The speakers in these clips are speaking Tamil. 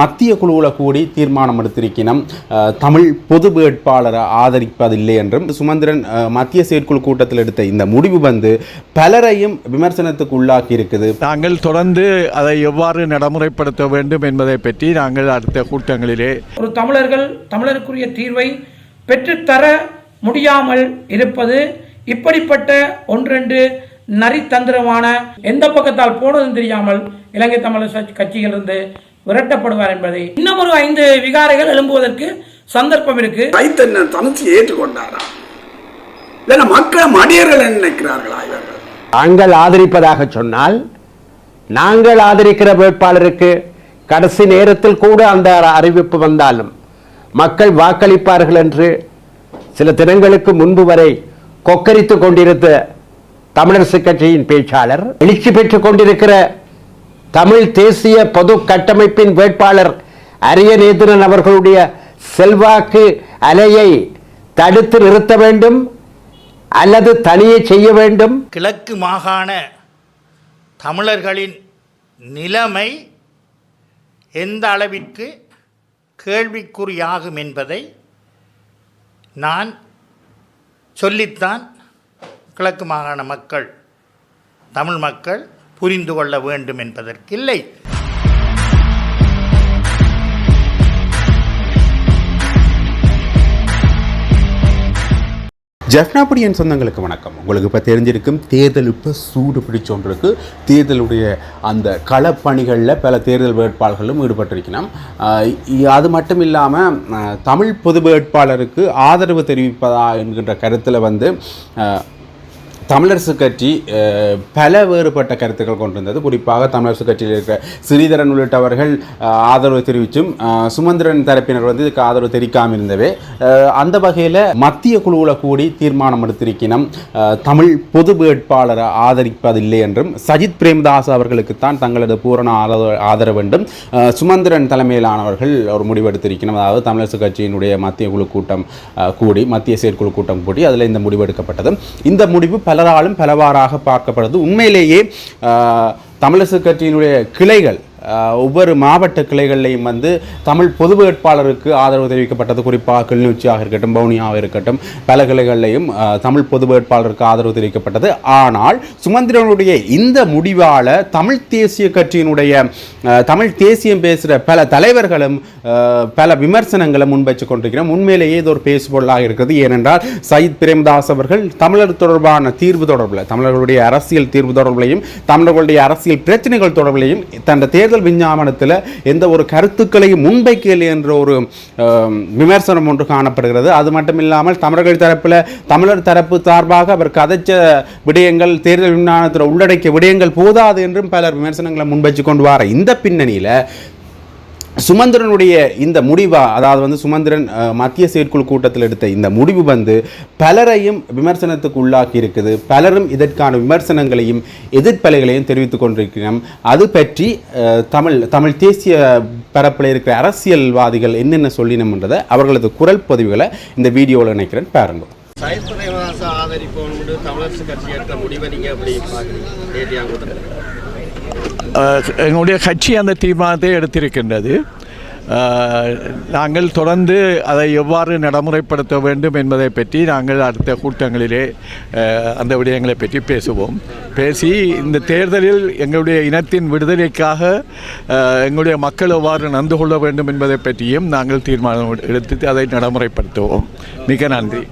மத்திய குழுவில் கூடி தீர்மானம் எடுத்திருக்கணும் தமிழ் பொது வேட்பாளரை ஆதரிப்பதில்லை என்றும் சுமந்திரன் மத்திய செயற்குழு கூட்டத்தில் எடுத்த இந்த முடிவு பலரையும் விமர்சனத்துக்கு உள்ளாக்கி இருக்குது. நாங்கள் தொடர்ந்து அதை எவ்வாறு நடைமுறைப்படுத்த வேண்டும் என்பதை பற்றி நாங்கள் அடுத்த கூட்டங்களிலே ஒரு தமிழருக்குரிய தீர்வை பெற்றுத்தர முடியாமல் இருப்பது இப்படிப்பட்ட ஒன்றெண்டு நரித்தந்திரமான எந்த பக்கத்தால் போனதும் தெரியாமல் இலங்கை தமிழர் கட்சியிலிருந்து விரட்டப்படுவார் என்பதை இன்னும் ஒரு 5 விகாரைகள் எழும்புவதற்கு சந்தர்ப்பம் இருக்கு. தனிச்சு ஏற்றுக்கொண்டாரா இல்ல மக்கள் மடியர்கள் நினைக்கிறார்களா? இவர்கள் நாங்கள் ஆதரிப்பதாக சொன்னால் நாங்கள் ஆதரிக்கிற வேட்பாளருக்கு கடைசி நேரத்தில் கூட அந்த அறிவிப்பு வந்தாலும் மக்கள் வாக்களிப்பார்கள் என்று சில தினங்களுக்கு முன்பு வரை கொக்கரித்துக் கொண்டிருந்த தமிழரசு கட்சியின் பேச்சாளர், எழுச்சி பெற்றுக் கொண்டிருக்கிற தமிழ் தேசிய பொது கட்டமைப்பின் வேட்பாளர் அரியநேத்திரன் அவர்களுடைய செல்வாக்கு அலையை தடுத்து நிறுத்த வேண்டும் அல்லது தனியே செய்ய வேண்டும். கிழக்கு மாகாண தமிழர்களின் நிலைமை எந்த அளவிற்கு கேள்விக்குறியாகும் என்பதை நான் சொல்லித்தான் கிழக்கு மாகாண மக்கள், தமிழ் மக்கள் புரிந்து கொள்ள வேண்டும் என்பதற்கில்லை. ஜெஃப்னாபடியன் சொந்தங்களுக்கு வணக்கம். உங்களுக்கு இப்போ தெரிஞ்சிருக்கும் தேர்தல் இப்போ சூடு பிடிச்சோன்றிருக்கு. தேர்தலுடைய அந்த களப்பணிகளில் பல தேர்தல் வேட்பாளர்களும் ஈடுபட்டிருக்கணும். அது மட்டும் இல்லாமல் தமிழ் பொது வேட்பாளருக்கு ஆதரவு தெரிவிப்பதா என்கின்ற கருத்தில் தமிழரசு கட்சி பல வேறுபட்ட கருத்துக்கள் கொண்டிருந்தது. குறிப்பாக தமிழரசு கட்சியில் இருக்கிற ஸ்ரீதரன் உள்ளிட்டவர்கள் ஆதரவு தெரிவித்தும் சுமந்திரன் தரப்பினர் இதுக்கு ஆதரவு தெரிவிக்காமல் இருந்தவே. அந்த வகையில் மத்திய குழுவில் கூடி தீர்மானம் எடுத்திருக்கணும் தமிழ் பொது வேட்பாளரை ஆதரிப்பதில்லை என்றும் சஜித் பிரேமதாஸ் அவர்களுக்குத்தான் தங்களது பூரண ஆதரவு என்றும் சுமந்திரன் தலைமையிலானவர்கள் ஒரு முடிவு எடுத்திருக்கணும். அதாவது தமிழரசு கட்சியினுடைய மத்திய குழு கூட்டம் கூடி, மத்திய செயற்குழு கூட்டம் கூடி அதில் இந்த முடிவு எடுக்கப்பட்டது. இந்த முடிவு பலராலும் பலவாறாக பார்க்கப்படுது. உண்மையிலேயே தமிழரசு கட்சியினுடைய கிளைகள் ஒவ்வொரு மாவட்ட கிளைகளையும் தமிழ் பொது வேட்பாளருக்கு ஆதரவு தெரிவிக்கப்பட்டது. குறிப்பாக கிளிநொச்சியாக இருக்கட்டும், வவுனியாவாக இருக்கட்டும், பல கிளைகளையும் தமிழ் பொது வேட்பாளருக்கு ஆதரவு தெரிவிக்கப்பட்டது. ஆனால் சுமந்திரனுடைய இந்த முடிவால் தமிழ் தேசிய கட்சியினுடைய தமிழ் தேசியம் பேசுகிற பல தலைவர்களும் பல விமர்சனங்களை முன்வைச்சு கொண்டிருக்கிறோம். உண்மையிலேயே இது ஒரு பேசுபொருளாக இருக்கிறது. ஏனென்றால் சஜித் பிரேமதாஸ் அவர்கள் தமிழர் தொடர்பான தீர்வு தொடர்பில், தமிழர்களுடைய அரசியல் தீர்வு தொடர்பிலையும் தமிழர்களுடைய அரசியல் பிரச்சனைகள் தொடர்பிலையும் தன் தேர்தல் விஞ்ஞாபனத்தில் எந்த ஒரு கருத்துக்களையும் முன்வைக்கவில்லை என்ற ஒரு விமர்சனம் ஒன்று காணப்படுகிறது. அது மட்டும் இல்லாமல் தமிழர் தரப்பு சார்பாக அவர் கதைச்ச விடயங்கள், தேர்தல் விஞ்ஞாபனத்தில் உள்ளடக்கிய விடயங்கள் போதாது என்றும் பலர் விமர்சனங்களை முன்வைச்சு கொண்டு வர இந்த பின்னணியில் சுமந்திரனுடைய இந்த முடிவா, அதாவது சுமந்திரன் மத்திய செயற்குழு கூட்டத்தில் எடுத்த இந்த முடிவு பலரையும் விமர்சனத்துக்கு உள்ளாக்கி இருக்குது. பலரும் இதற்கான விமர்சனங்களையும் எதிர்ப்பலைகளையும் தெரிவித்துக் கொண்டிருக்கிறோம். அது பற்றி தமிழ் தேசிய பரப்பில் இருக்கிற அரசியல்வாதிகள் என்னென்ன சொல்லினோம்ன்றதை அவர்களது குரல் பதிவுகளை இந்த வீடியோவில் நினைக்கிறேன் பாருங்க. தமிழரசு கட்சி எடுத்த முடிவை நீங்க எப்படி பார்க்குறீங்க? எங்களுடைய கட்சி அந்த தீர்மானத்தை எடுத்திருக்கின்றது. நாங்கள் தொடர்ந்து அதை எவ்வாறு நடைமுறைப்படுத்த வேண்டும் என்பதை பற்றி நாங்கள் அடுத்த கூட்டங்களிலே அந்த விடயங்களை பற்றி பேசுவோம். பேசி இந்த தேர்தலில் எங்களுடைய இனத்தின் விடுதலைக்காக எங்களுடைய மக்கள் எவ்வாறு நடந்து கொள்ள வேண்டும் என்பதை பற்றியும் நாங்கள் தீர்மானம் எடுத்து அதை நடைமுறைப்படுத்துவோம். மிக நன்றி.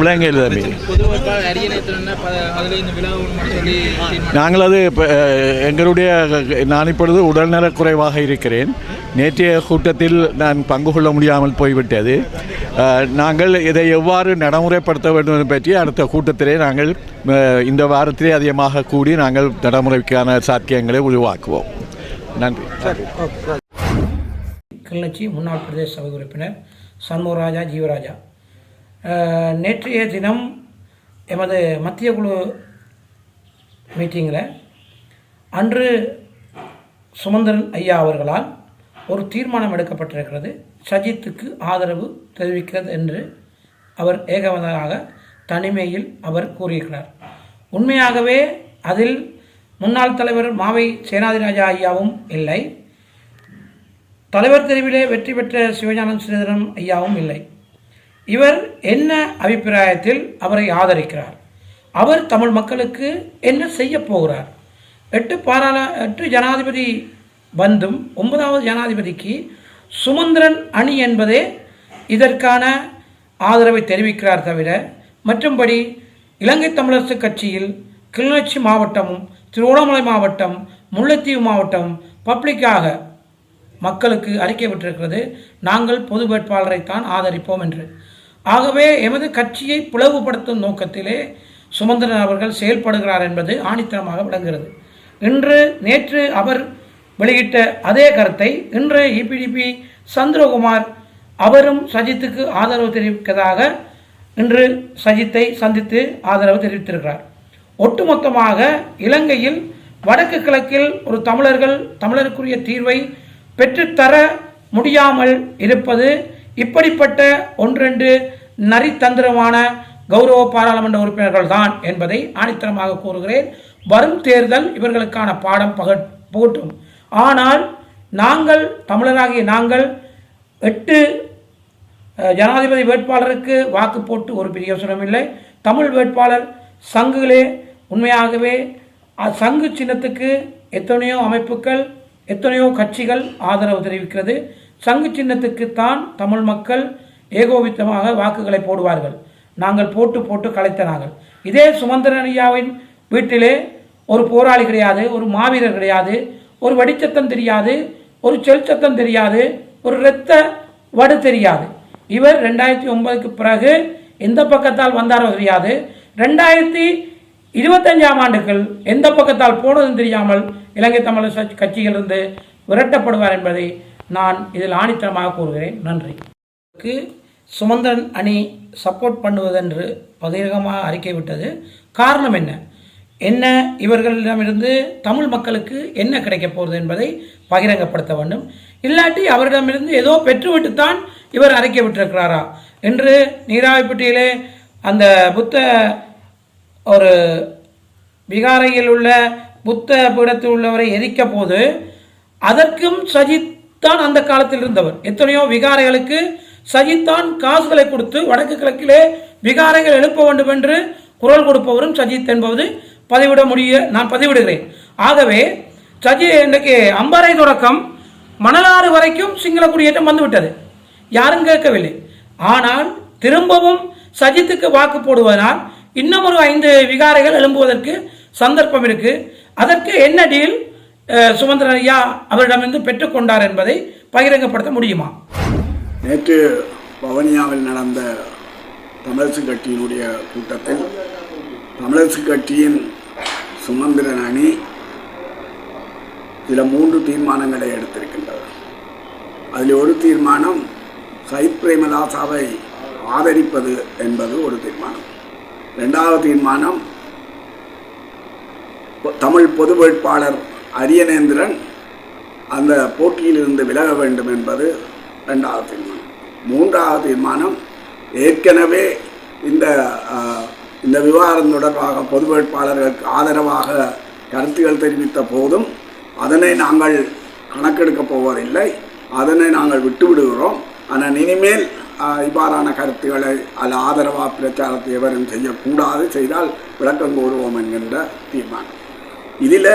விளங்க எழுத நாங்கள் அது எங்களுடைய, நான் இப்பொழுது உடல்நலக் குறைவாக இருக்கிறேன். நேற்றைய கூட்டத்தில் நான் பங்கு கொள்ள முடியாமல் போய்விட்டது. நாங்கள் இதை எவ்வாறு நடைமுறைப்படுத்த வேண்டும் பற்றி அடுத்த கூட்டத்திலே நாங்கள் இந்த வாரத்திலே அதிகமாக கூடி நாங்கள் நடைமுறைக்கான சாத்தியங்களை உருவாக்குவோம். நன்றி. கிளிநொச்சி முன்னாள் பிரதேச சபை உறுப்பினர் சண்முகராஜா ஜீவராஜா. நேற்றைய தினம் எமது மத்திய குழு மீட்டிங்கில் அன்று சுமந்திரன் ஐயா அவர்களால் ஒரு தீர்மானம் எடுக்கப்பட்டிருக்கிறது. சஜித்துக்கு ஆதரவு தெரிவிக்கிறது என்று அவர் ஏகமனதாக தனிமையில் அவர் கூறியிருக்கிறார். உண்மையாகவே அதில் முன்னாள் தலைவர் மாவை சேனாதிராஜா ஐயாவும் இல்லை. தலைவர் தெரிவிலே வெற்றி பெற்ற சிவஞானம் ஸ்ரீதரன் ஐயாவும் இல்லை. இவர் என்ன அபிப்பிராயத்தில் அவரை ஆதரிக்கிறார்? அவர் தமிழ் மக்களுக்கு என்ன செய்ய போகிறார்? 8 ஜனாதிபதி வந்தும் 9வது ஜனாதிபதிக்கு சுமந்திரன் அணி என்பதே இதற்கான ஆதரவை தெரிவிக்கிறார் தவிர மற்றும்படி இலங்கை தமிழரசு கட்சியில் கிளிநொச்சி மாவட்டமும் திருவண்ணாமலை மாவட்டம் முல்லைத்தீவு மாவட்டம் பப்ளிக்காக மக்களுக்கு அறிக்கை விட்டிருக்கிறது, நாங்கள் பொது வேட்பாளரைத்தான் ஆதரிப்போம் என்று. ஆகவே எமது கட்சியை பிளவுபடுத்தும் நோக்கத்திலே சுமந்திரன் அவர்கள் செயல்படுகிறார் என்பது ஆணித்தரமாக விளங்குகிறது. நேற்று அவர் வெளியிட்ட அதே கருத்தை இன்று இபிடிபி சந்திரகுமார் அவரும் சஜித்துக்கு ஆதரவு தெரிவிப்பதாக இன்று சஜித்தை சந்தித்து ஆதரவு தெரிவித்திருக்கிறார். ஒட்டுமொத்தமாக இலங்கையில் வடக்கு கிழக்கில் ஒரு தமிழருக்குரிய தீர்வை பெற்றுத்தர முடியாமல் இருப்பது இப்படிப்பட்ட 1-2 நரித்தந்திரமான கௌரவ பாராளுமன்ற உறுப்பினர்கள் தான் என்பதை ஆணித்தரமாக கூறுகிறேன். வரும் தேர்தல் இவர்களுக்கான பாடம் புகட்டும். ஆனால் நாங்கள் தமிழராகிய நாங்கள் 8 ஜனாதிபதி வேட்பாளருக்கு வாக்கு போட்டு ஒரு பிரயோசனம் இல்லை. தமிழ் வேட்பாளர் சங்குகளே உண்மையாகவே சங்கு சின்னத்துக்கு எத்தனையோ அமைப்புகள் எத்தனையோ கட்சிகள் ஆதரவு தெரிவிக்கிறது. சங்கு சின்னத்துக்குத்தான் தமிழ் மக்கள் ஏகோபித்தமாக வாக்குகளை போடுவார்கள். நாங்கள் போட்டு கலைத்த நாங்கள். இதே சுமந்திரன் ஐயாவின் வீட்டிலே ஒரு போராளி கிடையாது, ஒரு மாவீரர் கிடையாது, ஒரு வடிச்சத்தம் தெரியாது, ஒரு செல் சத்தம் தெரியாது, ஒரு இரத்த வடு தெரியாது. இவர் 2009க்கு பிறகு எந்த பக்கத்தால் வந்தாரோ தெரியாது. 2025ஆம் ஆண்டுகள் எந்த பக்கத்தால் போனதும் தெரியாமல் இலங்கை தமிழர் கட்சியிலிருந்து விரட்டப்படுவார் என்பதை நான் இதில் ஆணித்தரமாக கூறுகிறேன். நன்றி. சுமந்திரன் அணி சப்போர்ட் பண்ணுவதென்று பகிரங்கமாக அறிக்கை விட்டது. காரணம் என்ன இவர்களிடமிருந்து தமிழ் மக்களுக்கு என்ன கிடைக்கப் போகிறது என்பதை பகிரங்கப்படுத்த வேண்டும். இல்லாட்டி அவரிடமிருந்து ஏதோ பெற்றுவிட்டுத்தான் இவர் அறிக்கை விட்டிருக்கிறாரா என்று நீராவிப்பட்டியிலே அந்த ஒரு விகாரையில் உள்ள புத்த பீடத்தில் உள்ளவரை எரிக்க போது அதற்கும் சஜித் தான் அந்த காலத்தில் இருந்தவர். எத்தனையோ விகாரைகளுக்கு சஜித் தான் காசுகளை கொடுத்து வடக்கு கிழக்கிலே விகாரைகள் எழுப்ப வேண்டும் என்று குரல் கொடுப்பவரும் சஜித் என்பது நான் பதிவிடுகிறேன். ஆகவே இன்றைக்கு அம்பாறை தொடக்கம் மணலாறு வரைக்கும் சிங்கள குடியேற்றம் வந்துவிட்டது, யாரும் கேட்கவில்லை. ஆனால் திரும்பவும் சஜித்துக்கு வாக்கு போடுவதனால் இன்னும் ஒரு 5 விகாரைகள் எழும்புவதற்கு சந்தர்ப்பம் இருக்கு. அதற்கு என்ன டீல் சுமந்திரன் ஐயா அவரிடமிருந்து பெற்றுக்கொண்டார் என்பதை பகிரங்கப்படுத்த முடியுமா? நேற்று வவுனியாவில் நடந்த தமிழரசு கட்சியினுடைய கூட்டத்தில் தமிழரசு கட்சியின் சுமந்திரன் அணி சில 3 தீர்மானங்களை எடுத்திருக்கின்றது. அதில் ஒரு தீர்மானம் சயித் பிரேமதாசாவை ஆதரிப்பது என்பது ஒரு தீர்மானம். 2வது தீர்மானம் தமிழ் பொது வேட்பாளர் அரியநேந்திரன் அந்த போட்டியிலிருந்து விலக வேண்டும் என்பது 2வது தீர்மானம். 3வது தீர்மானம் ஏற்கனவே இந்த விவகாரம் தொடர்பாக பொது வேட்பாளர்களுக்கு ஆதரவாக கருத்துக்கள் தெரிவித்த போதும் அதனை நாங்கள் கணக்கெடுக்கப் போவதில்லை, அதனை நாங்கள் விட்டுவிடுகிறோம். ஆனால் இனிமேல் இவ்வாறான கருத்துக்களை அதில் ஆதரவாக பிரச்சாரத்தை எவரும் செய்யக்கூடாது, செய்தால் விளக்கம் கூறுவோம் என்கின்ற தீர்மானம். இதில்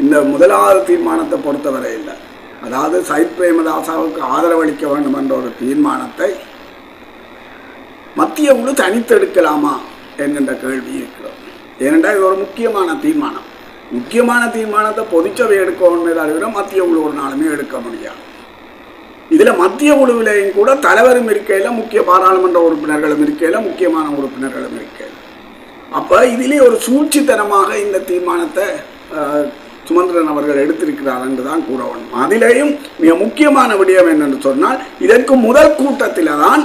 இந்த 1வது தீர்மானத்தை பொறுத்தவரை இல்லை, அதாவது சயித் பிரேமதாசாவுக்கு ஆதரவளிக்க வேண்டும் என்ற ஒரு தீர்மானத்தை மத்திய குழு தனித்தெடுக்கலாமா என்கின்ற கேள்வி இருக்கிறது. ஏனென்றால் இது ஒரு முக்கியமான தீர்மானம். முக்கியமான தீர்மானத்தை பொதுச்சபை எடுக்கணுமே தவிர மத்திய குழு ஒரு நாளுமே எடுக்க முடியாது. இதில் மத்திய குழுவிலையும் கூட தலைவரும் இருக்கையில், முக்கிய பாராளுமன்ற உறுப்பினர்களும் இருக்கையில், முக்கியமான உறுப்பினர்களும் இருக்கையில். அப்போ இதிலே ஒரு சூழ்ச்சித்தனமாக இந்த தீர்மானத்தை சுமந்திரன் அவர்கள் எடுத்திருக்கிறார் என்று தான் கூற வேண்டும். அதிலேயும் மிக முக்கியமான விடயம் என்னென்று சொன்னால், இதற்கு முதல் கூட்டத்தில் தான்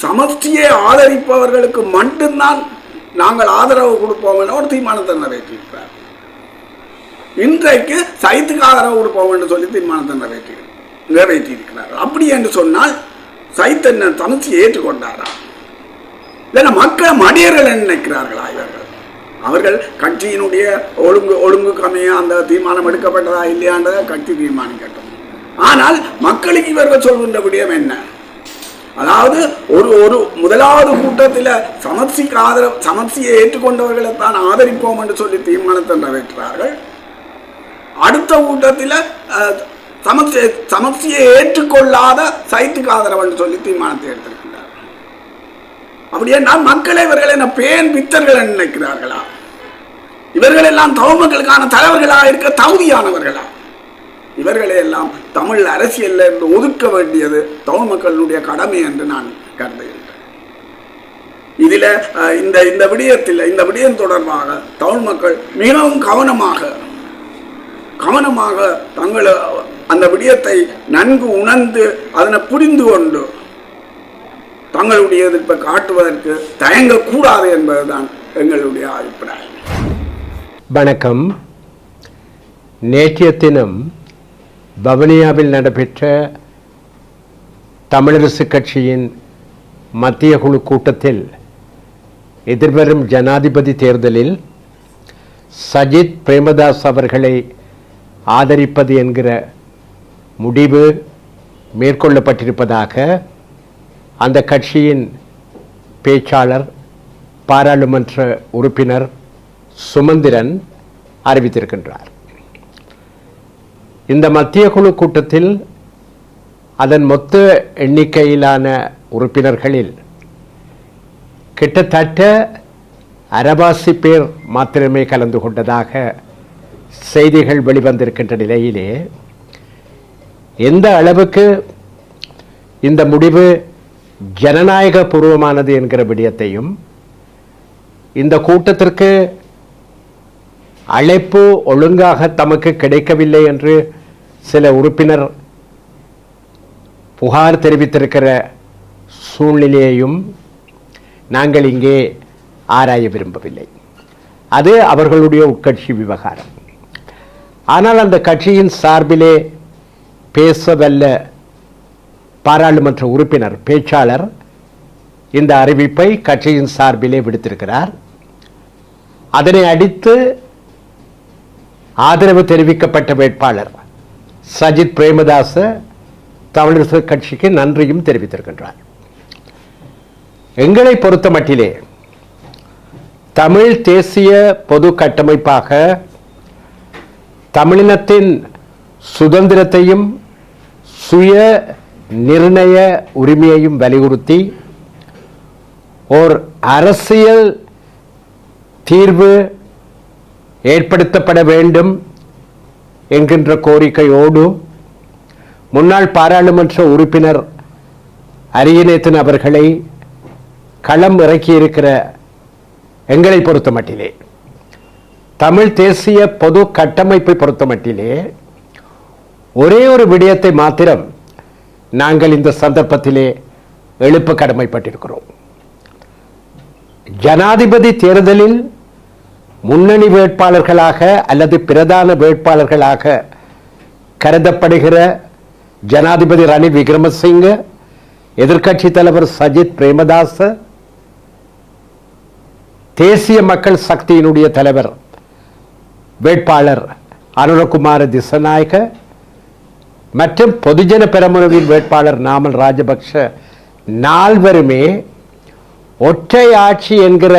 சமஷ்டியை ஆதரிப்பவர்களுக்கு மட்டும்தான் நாங்கள் ஆதரவு கொடுப்போம் என ஒரு தீர்மானத்தை நிறைவேற்றியிருக்கிறார். இன்றைக்கு சைத்துக்கு ஆதரவு கொடுப்போம் என்று சொல்லி தீர்மானத்தை நிறைவேற்றியிருக்கிறார். அப்படி என்று சொன்னால் சைத் என்ன தமிழ்ச்சி ஏற்றுக்கொண்டாரா? இல்லைன்னா மக்கள் மடியர்கள் நினைக்கிறார்களா? இவர்கள் அவர்கள் கட்சியினுடைய ஒழுங்குக்கமைய அந்த தீர்மானம் எடுக்கப்பட்டதா இல்லையான்றதை கட்சி தீர்மானிக்கட்டும். ஆனால் மக்களுக்கு இவர்கள் சொல்கின்ற விடயம் என்ன? அதாவது ஒரு முதலாவது கூட்டத்தில் சமர்சியை ஏற்றுக்கொண்டவர்களை தான் ஆதரிப்போம் என்று சொல்லி தீர்மானத்தை நிறைவேற்றார்கள். அடுத்த கூட்டத்தில் சமர்சியை ஏற்றுக்கொள்ளாத சைட்டுக்கு ஆதரவு என்று சொல்லி தீர்மானத்தை எடுத்திருக்கிறார்கள். அப்படி என்றால் மக்களை இவர்கள் என்ன பேன் பித்தர்கள் நினைக்கிறார்களா? இவர்கள் எல்லாம் தமிழ் மக்களுக்கான தலைவர்களாக இருக்க தகுதியானவர்களா? இவர்களை எல்லாம் தமிழ் அரசியலில் இருந்து ஒதுக்க வேண்டியது தமிழ் மக்களுடைய கடமை என்று நான் கருதுகின்றேன். இதில் இந்த விடயம் தொடர்பாக தமிழ் மக்கள் மிகவும் கவனமாக தங்கள் அந்த விடயத்தை நன்கு உணர்ந்து அதனை புரிந்து கொண்டு தங்களுடைய எதிர்ப்பை காட்டுவதற்கு தயங்கக்கூடாது என்பதுதான் எங்களுடைய அபிப்பிராயம். வணக்கம். நேற்றைய தினம் வவுனியாவில் நடைபெற்ற தமிழரசு கட்சியின் மத்திய குழு கூட்டத்தில் எதிர்வரும் ஜனாதிபதி தேர்தலில் சஜித் பிரேமதாஸ் அவர்களை ஆதரிப்பது என்கிற முடிவு மேற்கொள்ளப்பட்டிருப்பதாக அந்த கட்சியின் பேச்சாளர் பாராளுமன்ற உறுப்பினர் சுமந்திரன் அறிவித்திருக்கின்றார். இந்த மத்திய குழு கூட்டத்தில் அதன் மொத்த எண்ணிக்கையிலான உறுப்பினர்களில் கிட்டத்தட்ட அரவாசி பேர் மாத்திரமே கலந்து கொண்டதாக செய்திகள் வெளிவந்திருக்கின்ற நிலையிலே எந்த அளவுக்கு இந்த முடிவு ஜனநாயக பூர்வமானது என்கிற விடயத்தையும், இந்த கூட்டத்திற்கு அழைப்பு ஒழுங்காக தமக்கு கிடைக்கவில்லை என்று சில உறுப்பினர் புகார் தெரிவித்திருக்கிற சூழ்நிலையையும் நாங்கள் இங்கே ஆராய விரும்பவில்லை. அது அவர்களுடைய உட்கட்சி விவகாரம். ஆனால் அந்த கட்சியின் சார்பிலே பேசவல்ல பாராளுமன்ற உறுப்பினர் பேச்சாளர் இந்த அறிவிப்பை கட்சியின் சார்பிலே விடுத்திருக்கிறார். அதனை அடுத்து ஆதரவு தெரிவிக்கப்பட்ட வேட்பாளர் சஜித் பிரேமதாச தமிழரசு கட்சிக்கு நன்றியும் தெரிவித்திருக்கின்றார். எங்களை பொறுத்த மட்டிலே தமிழ் தேசிய பொது கட்டமைப்பாக தமிழினத்தின் சுதந்திரத்தையும் சுய நிர்ணய உரிமையையும் வலியுறுத்தி ஓர் அரசியல் தீர்வு ஏற்படுத்தப்பட வேண்டும் என்கின்ற கோரிக்கையோடு முன்னாள் பாராளுமன்ற உறுப்பினர் அரியநேத்தன் அவர்களை களம் இறக்கியிருக்கிற எங்களை பொறுத்த மட்டிலே, தமிழ் தேசிய பொது கட்டமைப்பை பொறுத்த மட்டிலே ஒரே ஒரு விடயத்தை மாத்திரம் நாங்கள் இந்த சந்தர்ப்பத்திலே எழுப்ப கடமைப்பட்டிருக்கிறோம். ஜனாதிபதி தேர்தலில் முன்னணி வேட்பாளர்களாக அல்லது பிரதான வேட்பாளர்களாக கருதப்படுகிற ஜனாதிபதி ரணில் விக்ரமசிங்க, எதிர்க்கட்சி தலைவர் சஜித் பிரேமதாச, தேசிய மக்கள் சக்தியினுடைய தலைவர் வேட்பாளர் அனுரகுமார திசநாயக்க மற்றும் பொதுஜன பெரமுனவின் வேட்பாளர் நாமல் ராஜபக்ஷ நால்வருமே ஒற்றை ஆட்சி என்கிற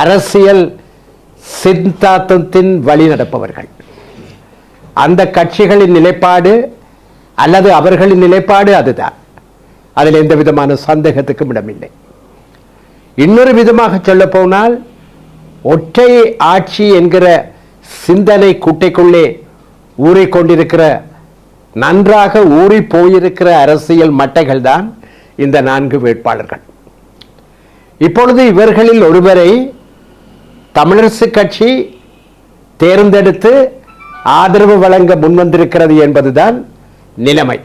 அரசியல் சித்தாந்தத்தின் வழி நடப்பவர்கள். அந்த கட்சிகளின் நிலைப்பாடு அல்லது அவர்களின் நிலைப்பாடு அதுதான். அதில் எந்த விதமான சந்தேகத்துக்கும் இடமில்லை. இன்னொரு விதமாக சொல்ல போனால், ஒற்றை ஆட்சி என்கிற சிந்தனை குட்டைக்குள்ளே ஊறிக்கொண்டிருக்கிற, நன்றாக ஊறி போயிருக்கிற அரசியல் மட்டைகள் தான் இந்த 4 வேட்பாளர்கள். இப்பொழுது இவர்களில் ஒருவரை தமிழரசு கட்சி தேர்ந்தெடுத்து ஆதரவு வழங்க முன்வந்திருக்கிறது என்பதுதான் நிலைமை.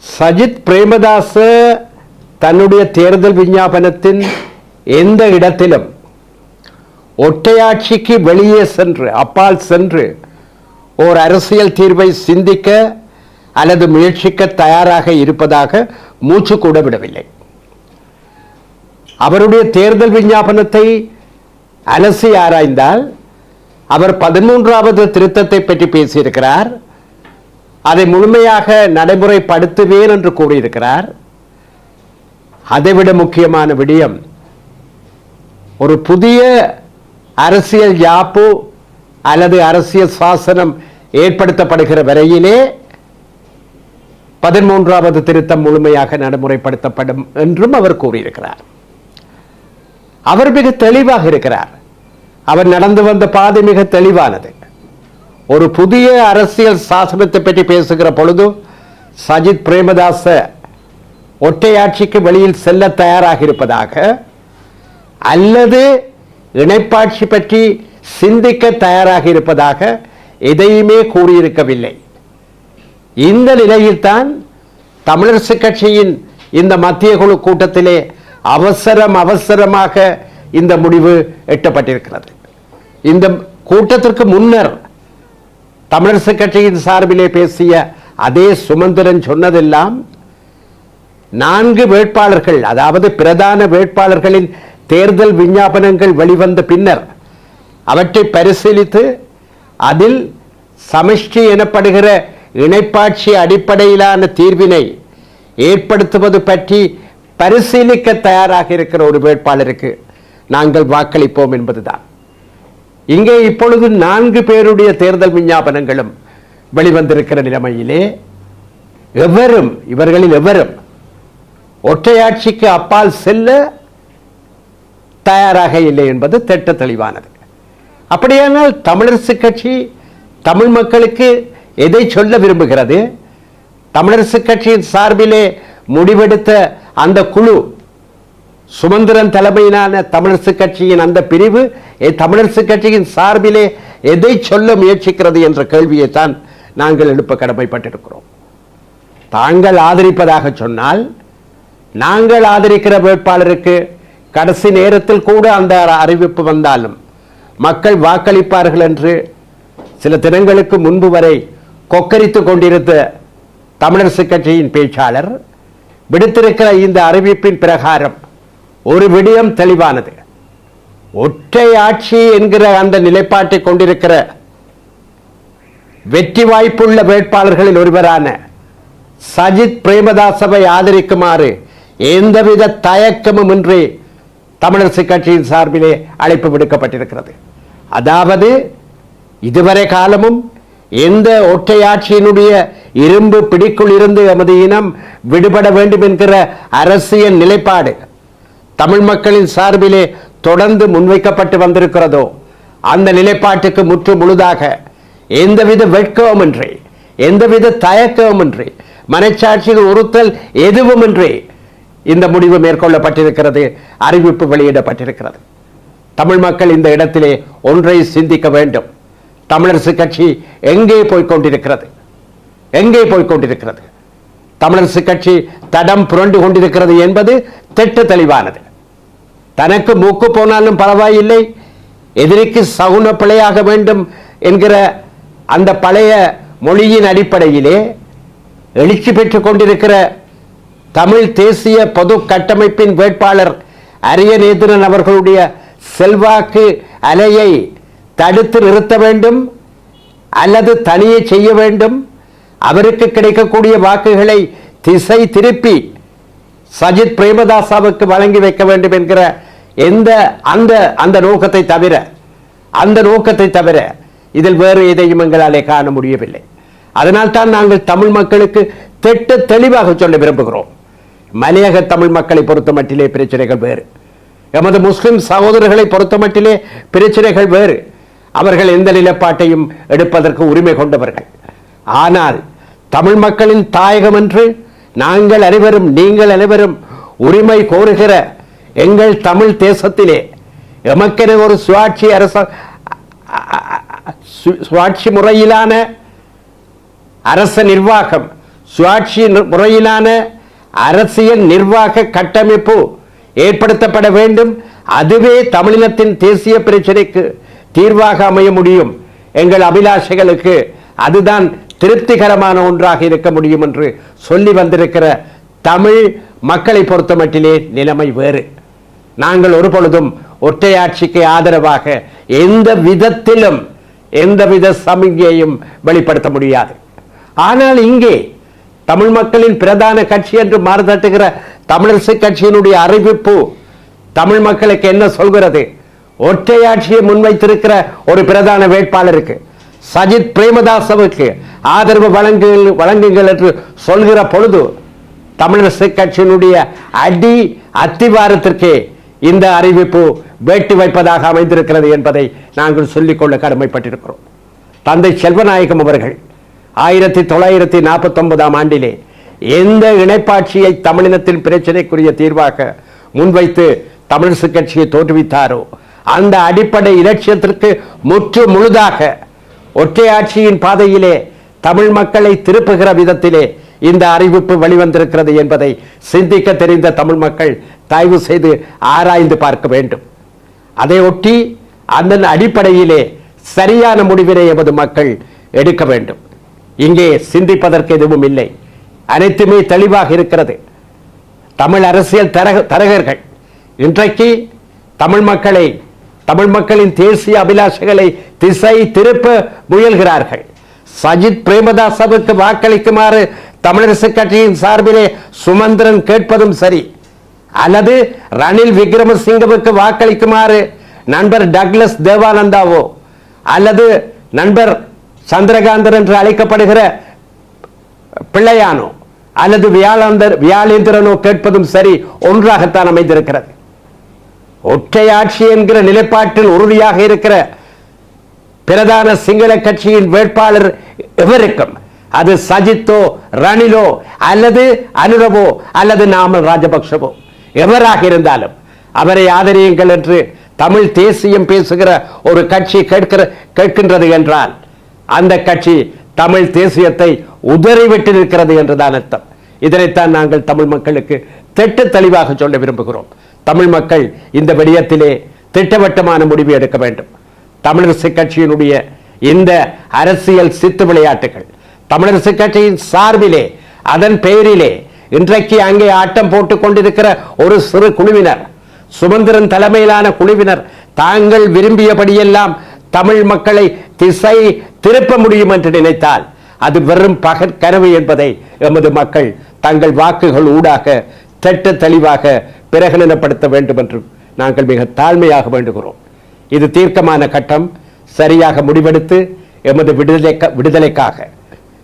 சஜித் பிரேமதாச தன்னுடைய தேர்தல் விஞ்ஞாபனத்தின் எந்த இடத்திலும் ஒற்றையாட்சிக்கு வெளியே சென்று, அப்பால் சென்று ஓர் அரசியல் தீர்வை சிந்திக்க அல்லது முயற்சிக்க தயாராக இருப்பதாக மூச்சு கூட விடவில்லை. அவருடைய தேர்தல் விஞ்ஞாபனத்தை அலசி ஆராய்ந்தால் அவர் 13வது திருத்தத்தை பற்றி பேசியிருக்கிறார். அதை முழுமையாக நடைமுறைப்படுத்துவேன் என்று கூறியிருக்கிறார். அதைவிட முக்கியமான விடயம், ஒரு புதிய அரசியல் யாப்பு அல்லது அரசியல் சாசனம் ஏற்படுத்தப்படுகிற வரையிலே 13வது திருத்தம் முழுமையாக நடைமுறைப்படுத்தப்படும் என்றும் அவர் கூறியிருக்கிறார். அவர் மிக தெளிவாக இருக்கிறார். அவர் நடந்து வந்த பாதை மிக தெளிவானது. ஒரு புதிய அரசியல் சாசனத்தை பற்றி பேசுகிற பொழுது சஜித் பிரேமதாச ஒற்றையாட்சிக்கு வெளியில் செல்ல தயாராக இருப்பதாக அல்லது இணைப்பாட்சி பற்றி சிந்திக்க தயாராக இருப்பதாக எதையுமே கூறியிருக்கவில்லை. இந்த நிலையில்தான் தமிழரசு கட்சியின் இந்த மத்திய குழு கூட்டத்திலே அவசரமாக இந்த முடிவு எட்டப்பட்டிருக்கிறது. இந்த கூட்டத்திற்கு முன்னர் தமிழரசு கட்சியின் சார்பிலே பேசிய அதே சுமந்திரன் சொன்னதெல்லாம் 4 வேட்பாளர்கள், அதாவது பிரதான வேட்பாளர்களின் தேர்தல் விஞ்ஞாபனங்கள் வெளிவந்த பின்னர் அவற்றை பரிசீலித்து அதில் சமஷ்டி எனப்படுகிற இணைப்பாட்சி அடிப்படையிலான தீர்வினை ஏற்படுத்துவது பற்றி பரிசீலிக்க தயாராக இருக்கிற ஒரு வேட்பாளருக்கு நாங்கள் வாக்களிப்போம் என்பதுதான். இங்கே இப்பொழுது 4 பேருடைய தேர்தல் விஞ்ஞாபனங்களும் வெளிவந்திருக்கிற நிலைமையிலே இவர்களில் எவரும் ஒற்றையாட்சிக்கு அப்பால் செல்ல தயாராக இல்லை என்பது திட்ட தெளிவானது. அப்படியானால் தமிழரசு கட்சி தமிழ் மக்களுக்கு எதை சொல்ல விரும்புகிறது? தமிழரசு கட்சியின் சார்பிலே முடிவெடுத்த அந்த குழு, சுமந்திரன் தலைமையிலான தமிழரசு கட்சியின் அந்த பிரிவு தமிழரசு கட்சியின் சார்பிலே எதை சொல்ல முயற்சிக்கிறது என்ற கேள்வியை தான் நாங்கள் எழுப்ப கடமைப்பட்டிருக்கிறோம். தாங்கள் ஆதரிப்பதாக சொன்னால் நாங்கள் ஆதரிக்கிற வேட்பாளருக்கு கடைசி நேரத்தில் கூட அந்த அறிவிப்பு வந்தாலும் மக்கள் வாக்களிப்பார்கள் என்று சில தினங்களுக்கு முன்பு வரை கொக்கரித்துக் கொண்டிருந்த தமிழரசு கட்சியின் பேச்சாளர் விடுத்திருக்கிற இந்த அறிவிப்பின் பிரகாரம் ஒரு விடயம் தெளிவானது. ஒற்றை ஆட்சி என்கிற அந்த நிலைப்பாட்டை கொண்டிருக்கிற வெற்றி வாய்ப்புள்ள வேட்பாளர்களில் ஒருவரான சஜித் பிரேமதாசவை ஆதரிக்குமாறு எந்தவித தயக்கமும் இன்றி தமிழரசு கட்சியின் சார்பிலே அழைப்பு விடுக்கப்பட்டிருக்கிறது. அதாவது இதுவரை காலமும் எந்த ஒற்றையாட்சியினுடைய இரும்பு பிடிக்குள் இருந்து எமது இனம் விடுபட வேண்டும் என்கிற அரசியல் நிலைப்பாடு தமிழ் மக்களின் சார்பிலே தொடர்ந்து முன்வைக்கப்பட்டு வந்திருக்கிறதோ அந்த நிலைப்பாட்டுக்கு முற்று முழுதாக எந்தவித வெட்கவுமின்றி எந்தவித தயக்கவுமின்றி மனச்சாட்சிகள் உறுத்தல் எதுவுமின்றி இந்த முடிவு மேற்கொள்ளப்பட்டிருக்கிறது, அறிவிப்பு வெளியிடப்பட்டிருக்கிறது. தமிழ் மக்கள் இந்த இடத்திலே ஒன்றை சிந்திக்க வேண்டும். தமிழரசு கட்சி எங்கே போய்கொண்டிருக்கிறது? தமிழரசு கட்சி தடம் புரண்டு கொண்டிருக்கிறது என்பது திட்ட தெளிவானது. தனக்கு மூக்கு போனாலும் பரவாயில்லை, எதிரிக்கு சகுன பிழையாக வேண்டும் என்கிற அந்த பழைய மொழியின் அடிப்படையிலே எழுச்சி பெற்றுக் கொண்டிருக்கிற தமிழ் தேசிய பொது கட்டமைப்பின் வேட்பாளர் அரியநேத்திரன் அவர்களுடைய செல்வாக்கு அலையை தடுத்து நிறுத்த வேண்டும் அல்லது தனியே செய்ய வேண்டும், அவருக்கு கிடைக்கக்கூடிய வாக்குகளை திசை திருப்பி சஜித் பிரேமதாசாவுக்கு வழங்கி வைக்க வேண்டும் என்கிற அந்த நோக்கத்தை தவிர இதில் வேறு எதையும் எங்களாலே காண முடியவில்லை. அதனால் தான் நாங்கள் தமிழ் மக்களுக்கு திட்ட தெளிவாக சொல்ல விரும்புகிறோம். மலையக தமிழ் மக்களை பொறுத்த மட்டிலே பிரச்சனைகள் வேறு, எமது முஸ்லிம் சகோதரர்களை பொறுத்த மட்டிலே பிரச்சனைகள் வேறு. அவர்கள் எந்த நிலைப்பாட்டையும் எடுப்பதற்கு உரிமை கொண்டவர்கள். ஆனால் தமிழ் மக்களின் தாயகம் என்று நாங்கள் அனைவரும் நீங்கள் அனைவரும் உரிமை கோருகிற எங்கள் தமிழ் தேசத்திலே எமக்கென ஒரு சுயாட்சி முறையிலான அரச நிர்வாகம், சுயாட்சி முறையிலான அரசியல் நிர்வாக கட்டமைப்பு ஏற்படுத்தப்பட வேண்டும். அதுவே தமிழினத்தின் தேசிய பிரச்சனைக்கு தீர்வாக அமைய முடியும். எங்கள் அபிலாஷைகளுக்கு அதுதான் திருப்திகரமான ஒன்றாக இருக்க முடியும் என்று சொல்லி வந்திருக்கிற தமிழ் மக்களை பொறுத்த மட்டிலே நிலைமை வேறு. நாங்கள் ஒரு பொழுதும் ஒற்றையாட்சிக்கு ஆதரவாக எந்த விதத்திலும் எந்தவித சமிகையையும் வெளிப்படுத்த முடியாது. ஆனால் இங்கே தமிழ் மக்களின் பிரதான கட்சி என்று மாறுதட்டுகிற தமிழரசு கட்சியினுடைய அறிவிப்பு தமிழ் மக்களுக்கு என்ன சொல்கிறது? ஒற்றையாட்சியை முன்வைத்திருக்கிற ஒரு பிரதான வேட்பாளருக்கு சஜித் பிரேமதாசவுக்கு ஆதரவு வழங்குங்கள் என்று சொல்கிற பொழுது தமிழரசு கட்சியினுடைய அடி அத்திவாரத்திற்கே இந்த அறிவிப்பு வேட்டி வைப்பதாக அமைந்திருக்கிறது என்பதை நாங்கள் சொல்லிக்கொள்ள கடமைப்பட்டிருக்கிறோம். தந்தை செல்வநாயகம் அவர்கள் 1949 ஆண்டிலே எந்த இணைப்பாட்சியை தமிழினத்தின் பிரச்சனைக்குரிய தீர்வாக முன்வைத்து தமிழரசு கட்சியை தோற்றுவித்தாரோ அந்த அடிப்படை இலட்சியத்திற்கு முற்று முழுதாக ஒற்றையாட்சியின் பாதையிலே தமிழ் மக்களை திருப்புகிற விதத்திலே இந்த அறிவிப்பு வெளிவந்திருக்கிறது என்பதை சிந்திக்க தெரிந்த தமிழ் மக்கள் தயவு செய்து ஆராய்ந்து பார்க்க வேண்டும். அதை ஒட்டி அந்த அடிப்படையிலே சரியான முடிவினை எமது மக்கள் எடுக்க வேண்டும். இங்கே சிந்திப்பதற்கு எதுவும் இல்லை, அனைத்துமே தெளிவாக இருக்கிறது. தமிழ் அரசியல் தரகர்கள் இன்றைக்கு தமிழ் மக்களின் தேசிய அபிலாஷைகளை திசை திருப்ப முயல்கிறார்கள். சஜித் பிரேமதாசவுக்கு வாக்களிக்குமாறு தமிழரசு கட்சியின் சார்பிலே சுமந்திரன் கேட்பதும் சரி, அல்லது ரணில் விக்ரமசிங்கவுக்கு வாக்களிக்குமாறு நண்பர் டக்ளஸ் தேவானந்தாவோ அல்லது நண்பர் சந்திரகாந்தர் என்று அழைக்கப்படுகிற பிள்ளையானோ அல்லது வியாழேந்திரனோ கேட்பதும் சரி ஒன்றாகத்தான் அமைந்திருக்கிறது. ஒற்றையாட்சி என்கிற நிலைப்பாட்டில் உறுதியாக இருக்கிற பிரதான சிங்கள கட்சியின் வேட்பாளர் எவருக்கும், அது சஜித்தோ ரணிலோ அல்லது அனுரவோ அல்லது நாமல் ராஜபக்சவோ எவராக இருந்தாலும் அவரை ஆதரியுங்கள் என்று தமிழ் தேசியம் பேசுகிற ஒரு கட்சி கேட்கின்றது என்றால் அந்த கட்சி தமிழ் தேசியத்தை உதறிவிட்டு இருக்கிறது என்றுதான் அர்த்தம். இதனைத்தான் நாங்கள் தமிழ் மக்களுக்கு திட்ட தெளிவாக சொல்ல விரும்புகிறோம். தமிழ் மக்கள் இந்த விடயத்திலே திட்டவட்டமான முடிவு எடுக்க வேண்டும். தமிழரசு கட்சியினுடைய இந்த அரசியல் சித்து விளையாட்டுகள் தமிழரசு கட்சியின் சார்பிலே அதன் பெயரிலே இன்றைக்கு அங்கே ஆட்டம் போட்டுக் கொண்டிருக்கிற ஒரு சிறு குழுவினர், சுமந்திரன் தலைமையிலான குழுவினர் தாங்கள் விரும்பியபடியெல்லாம் தமிழ் மக்களை திசை திருப்ப முடியும் என்று நினைத்தால் அது வெறும் பகற்கனவு என்பதை எமது மக்கள் தங்கள் வாக்குகள் ஊடாக திட்ட தெளிவாக பிரகடனப்படுத்த வேண்டும் என்று நாங்கள் மிக தாழ்மையாக வேண்டுகிறோம். இது தீர்க்கமான கட்டம். சரியாக முடிவெடுத்து எமது விடுதலைக்காக,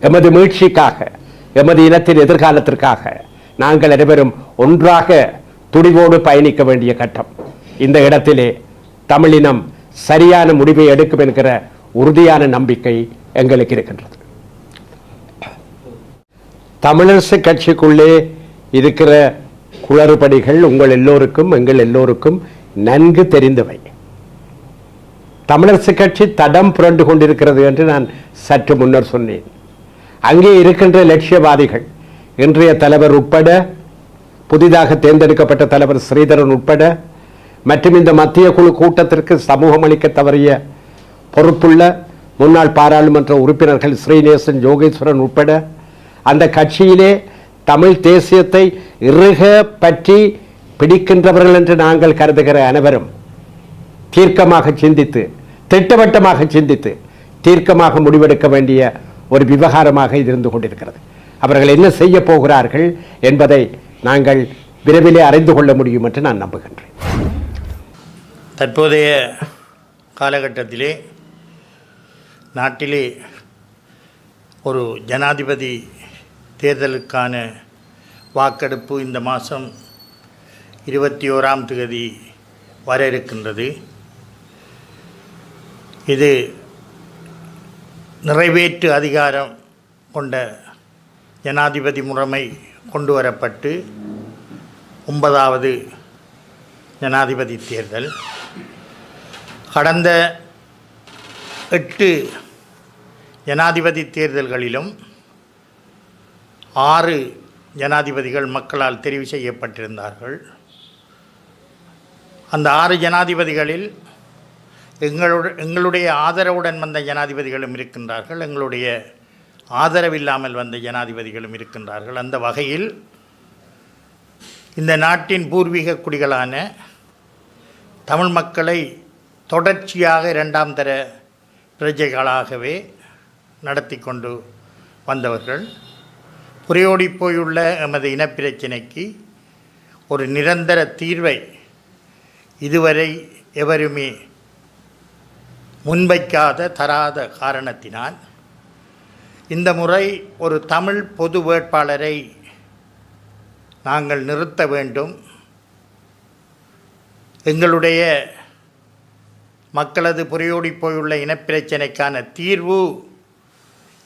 எமது மீட்சிக்காக, எமது இனத்தின் எதிர்காலத்திற்காக நாங்கள் அனைவரும் ஒன்றாக துடிவோடு பயணிக்க வேண்டிய கட்டம். இந்த இடத்திலே தமிழினம் சரியான முடிவை எடுக்கும் என்கிற உறுதியான நம்பிக்கை எங்களுக்கு இருக்கின்றது. தமிழரசு கட்சிக்குள்ளே இருக்கிற குளறுபடிகள் உங்கள் எல்லோருக்கும் எங்கள் எல்லோருக்கும் நன்கு தெரிந்தவை. தமிழரசு கட்சி தடம் புரண்டு கொண்டிருக்கிறது என்று நான் சற்று முன்னர் சொன்னேன். அங்கே இருக்கின்ற லட்சியவாதிகள், இன்றைய தலைவர் உட்பட, புதிதாக தேர்ந்தெடுக்கப்பட்ட தலைவர் ஸ்ரீதரன் உட்பட, மற்றும் இந்த மத்திய குழு கூட்டத்திற்கு சமூகம் அளிக்க தவறிய பொறுப்புள்ள முன்னாள் பாராளுமன்ற உறுப்பினர்கள் ஸ்ரீநேசன், யோகேஸ்வரன் உட்பட அந்த கட்சியிலே தமிழ் தேசியத்தை இறுக பற்றி பிடிக்கின்றவர்கள் என்று நாங்கள் கருதுகிற அனைவரும் தீர்க்கமாக சிந்தித்து, திட்டவட்டமாக சிந்தித்து, தீர்க்கமாக முடிவெடுக்க வேண்டிய ஒரு விவகாரமாக இருந்து கொண்டிருக்கிறது. அவர்கள் என்ன செய்ய போகிறார்கள் என்பதை நாங்கள் விரைவிலே அறிந்து கொள்ள முடியும் என்று நான் நம்புகின்றேன். தற்போதைய காலகட்டத்திலே நாட்டிலே ஒரு ஜனாதிபதி தேர்தலுக்கான வாக்கெடுப்பு இந்த மாதம் 21ஆம் தேதி வர இருக்கின்றது. இது நிறைவேற்று அதிகாரம் கொண்ட ஜனாதிபதி முறைமை கொண்டு வரப்பட்டு 9வது ஜனாதிபதி தேர்தல். கடந்த 8 ஜனாதிபதி தேர்தல்களிலும் 6 ஜனாதிபதிகள் மக்களால் தெரிவு செய்யப்பட்டிருந்தார்கள். அந்த 6 ஜனாதிபதிகளில் எங்களுடைய ஆதரவுடன் வந்த ஜனாதிபதிகளும் இருக்கின்றார்கள், எங்களுடைய ஆதரவில்லாமல் வந்த ஜனாதிபதிகளும் இருக்கின்றார்கள். அந்த வகையில் இந்த நாட்டின் பூர்வீக குடிகளான தமிழ் மக்களை தொடர்ச்சியாக இரண்டாம் தர பிரஜைகளாகவே நடத்தி கொண்டு வந்தவர்கள். புரையோடி போயுள்ள எமது இனப்பிரச்சினைக்கு ஒரு நிரந்தர தீர்வை இதுவரை எவருமே முன்வைக்காத தராத காரணத்தினால் இந்த முறை ஒரு தமிழ் பொது வேட்பாளரை நாங்கள் நிறுத்த வேண்டும். எங்களுடைய மக்களது புரையோடி போயுள்ள இனப்பிரச்சினைக்கான தீர்வு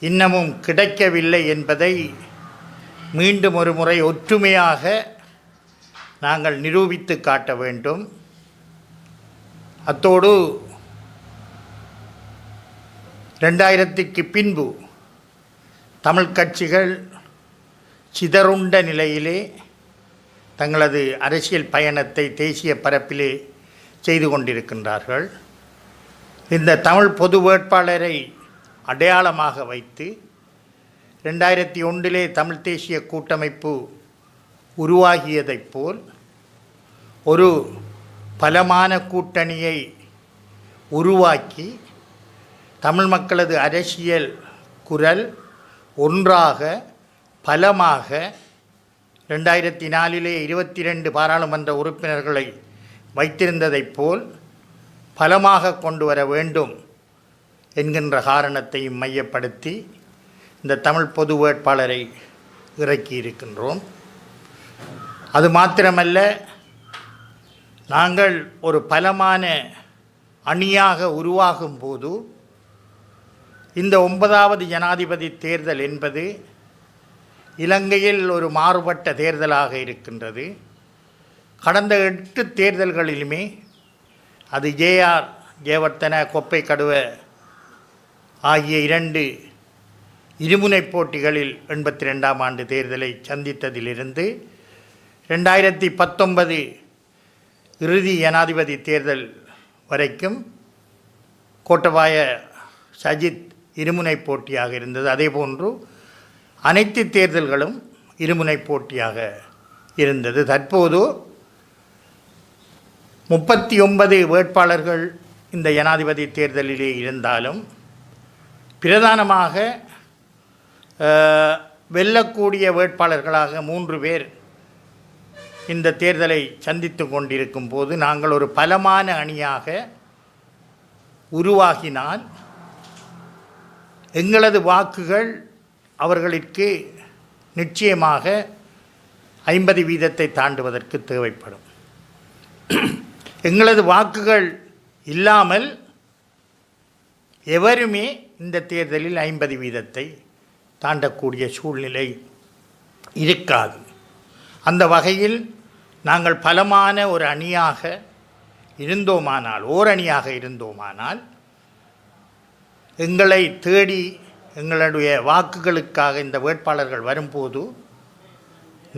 இன்னமும் கிடைக்கவில்லை என்பதை மீண்டும் ஒரு முறை ஒற்றுமையாக நாங்கள் நிரூபித்து காட்ட வேண்டும். அத்தோடு 2000க்கு பின்பு தமிழ் கட்சிகள் சிதறுண்ட நிலையிலே தங்களது அரசியல் பயணத்தை தேசிய பரப்பிலே செய்து கொண்டிருக்கின்றார்கள். இந்த தமிழ் பொது வேட்பாளரை அடையாளமாக வைத்து 2001 தமிழ் தேசிய கூட்டமைப்பு உருவாகியதைப் போல் ஒரு பலமான கூட்டணியை உருவாக்கி தமிழ் மக்களது அரசியல் குரல் ஒன்றாக பலமாக 2004 22 பாராளுமன்ற உறுப்பினர்களை வைத்திருந்ததைப் போல் பலமாக கொண்டு வர வேண்டும் என்கின்ற காரணத்தையும் மையப்படுத்தி இந்த தமிழ் பொது வேட்பாளரை இறக்கி இருக்கின்றோம். அது மாத்திரமல்ல, நாங்கள் ஒரு பலமான அணியாக உருவாகும் போது இந்த 9வது ஜனாதிபதி தேர்தல் என்பது இலங்கையில் ஒரு மாறுபட்ட தேர்தலாக இருக்கின்றது. கடந்த 8 தேர்தல்களிலுமே அது ஜேஆர் ஜெயவர்த்தன கொப்பை கடுவ ஆகிய 2 இருமுனை போட்டிகளில் 82ஆம் ஆண்டு தேர்தலை சந்தித்ததிலிருந்து 2019 இறுதி ஜனாதிபதி தேர்தல் வரைக்கும் கோட்டபாய சஜித் இருமுனை போட்டியாக இருந்தது. அதேபோன்று அனைத்து தேர்தல்களும் இருமுனை போட்டியாக இருந்தது. தற்போது 39 வேட்பாளர்கள் இந்த ஜனாதிபதி தேர்தலிலே இருந்தாலும் பிரதானமாக வெல்லக்கூடிய வேட்பாளர்களாக 3 பேர் இந்த தேர்தலை சந்தித்து கொண்டிருக்கும் போது நாங்கள் ஒரு பலமான அணியாக உருவாகினால் எங்களது வாக்குகள் அவர்களுக்கு நிச்சயமாக 50% தாண்டுவதற்கு தேவைப்படும். எங்களது வாக்குகள் இல்லாமல் எவருமே இந்த தேர்தலில் 50% தாண்டக்கூடிய சூழ்நிலை இருக்காது. அந்த வகையில் நாங்கள் பலமான ஒரு அணியாக இருந்தோமானால், ஓரணியாக இருந்தோமானால், எங்களை தேடி எங்களுடைய வாக்குகளுக்காக இந்த வேட்பாளர்கள் வரும்போது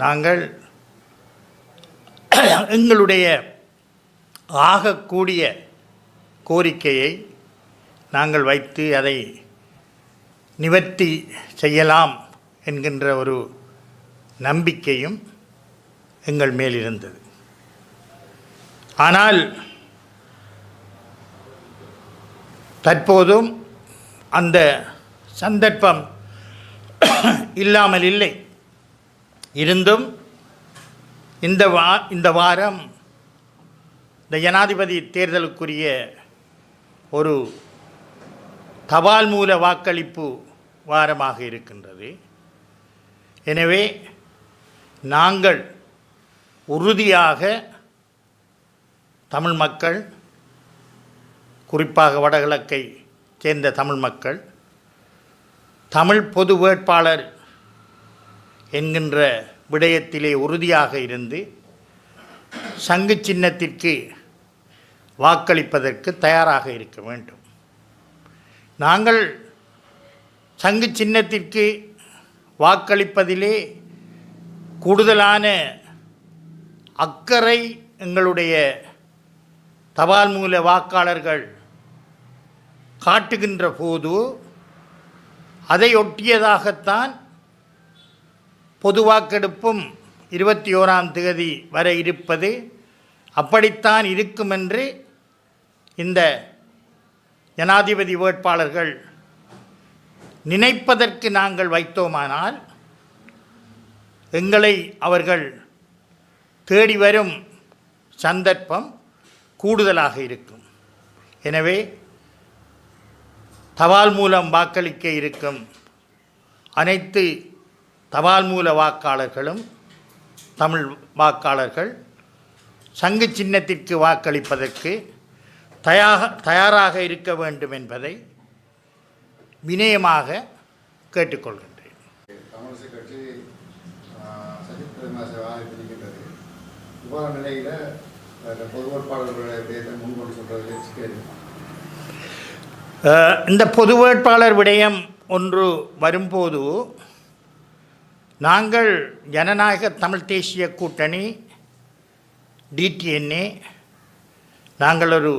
நாங்கள் எங்களுடைய ஆகக்கூடிய கோரிக்கையை நாங்கள் வைத்து அதை நிவர்த்தி செய்யலாம் என்கின்ற ஒரு நம்பிக்கையும் எங்கள் மேல் இருந்தது. ஆனால் தற்போதும் அந்த சந்தர்ப்பம் இல்லாமல் இல்லை. இருந்தும் இந்த வாரம் இந்த ஜனாதிபதி தேர்தலுக்குரிய ஒரு தபால் மூல வாக்களிப்பு வாரமாக இருக்கின்றது. எனவே நாங்கள் உறுதியாக தமிழ் மக்கள், குறிப்பாக வடகிழக்கை சேர்ந்த தமிழ் மக்கள், தமிழ் பொது வேட்பாளர் என்கின்ற விடயத்திலே உறுதியாக இருந்து சங்கு சின்னத்திற்கு வாக்களிப்பதற்கு தயாராக இருக்க வேண்டும். நாங்கள் சங்கு சின்னத்திற்கு வாக்களிப்பதிலே கூடுதலான அக்கறை எங்களுடைய தபால் மூல வாக்காளர்கள் காட்டுகின்ற போது அதை ஒட்டியதாகத்தான் பொது வாக்கெடுப்பும் 21ஆம் தேதி வர இருப்பது. அப்படித்தான் இருக்கும் என்று இந்த ஜனாதிபதி வேட்பாளர்கள் நினைப்பதற்கு நாங்கள் வைத்தோமானால் எங்களை அவர்கள் தேடி வரும் சந்தர்ப்பம் கூடுதலாக இருக்கும். எனவே தபால் மூலம் வாக்களிக்க இருக்கும் அனைத்து தபால் மூல வாக்காளர்களும் தமிழ் வாக்காளர்கள் சங்கு சின்னத்திற்கு வாக்களிப்பதற்கு தயாராக இருக்க வேண்டும் என்பதை வினயமாக கேட்டுக்கொள்கின்றேன். தமிழிசை கட்சி சஜித் பிரேமதாசை ஆதரித்திருக்கின்றது. இவ்வாறு நிலையில் பொது வேட்பாளர்களுடைய விடயத்தை முன்கொண்டு சொல்றதில் சிக்கல். இந்த பொது வேட்பாளர் விடயம் ஒன்று வரும்போது நாங்கள் ஜனநாயக தமிழ் தேசிய கூட்டணி டிடிஎன்ஏ நாங்கள் ஒரு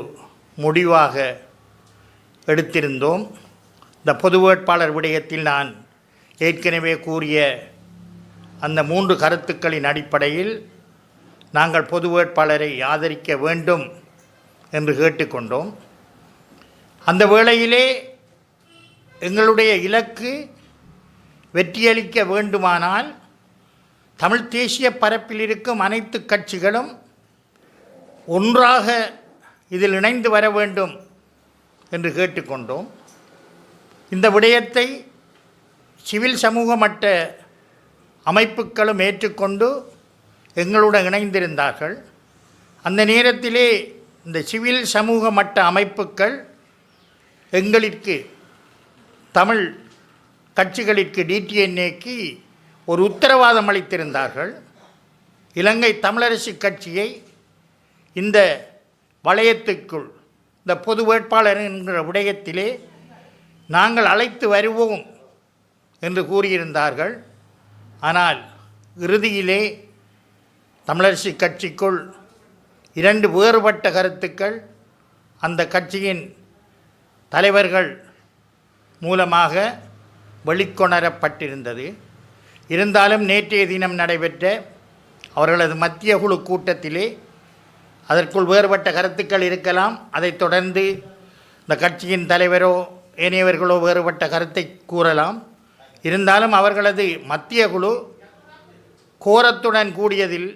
முடிவாக எடுத்திருந்தோம். இந்த பொது வேட்பாளர் விடயத்தில் நான் ஏற்கனவே கூறிய அந்த 3 கருத்துக்களின் அடிப்படையில் நாங்கள் பொது வேட்பாளரை ஆதரிக்க வேண்டும் என்று கேட்டுக்கொண்டோம். அந்த வேளையிலே எங்களுடைய இலக்கு வெற்றியளிக்க வேண்டுமானால் தமிழ் தேசிய பரப்பில் இருக்கும் அனைத்து கட்சிகளும் ஒன்றாக இதில் இணைந்து வர வேண்டும் என்று கேட்டுக்கொண்டோம். இந்த விடயத்தை சிவில் சமூக மட்ட அமைப்புகளும் ஏற்றுக்கொண்டு எங்களுடன் இணைந்திருந்தார்கள். அந்த நேரத்திலே இந்த சிவில் சமூக மட்ட அமைப்புகள் எங்களுக்கு தமிழ் கட்சிகளிற்கு டிடிஎன்ஏக்கு ஒரு உத்தரவாதம் அளித்திருந்தார்கள். இலங்கை தமிழரசு கட்சியை இந்த வளையத்துக்குள் இந்த பொது வேட்பாளர் என்கிற விடயத்திலே நாங்கள் அழைத்து வருவோம் என்று கூறியிருந்தார்கள். ஆனால் இறுதியிலே தமிழரசு கட்சிக்குள் 2 வேறுபட்ட கருத்துக்கள் அந்த கட்சியின் தலைவர்கள் மூலமாக வெளிக்கொணரப்பட்டிருந்தது. இருந்தாலும் நேற்றைய தினம் நடைபெற்ற அவர்களது மத்திய குழு கூட்டத்திலே அதற்குள் வேறுபட்ட கருத்துக்கள் இருக்கலாம். அதைத் தொடர்ந்து இந்த கட்சியின் தலைவரோ ஏனையவர்களோ வேறுபட்ட கருத்தை கூறலாம். இருந்தாலும் அவர்களது மத்திய குழு கோரத்துடன் கூடியதில்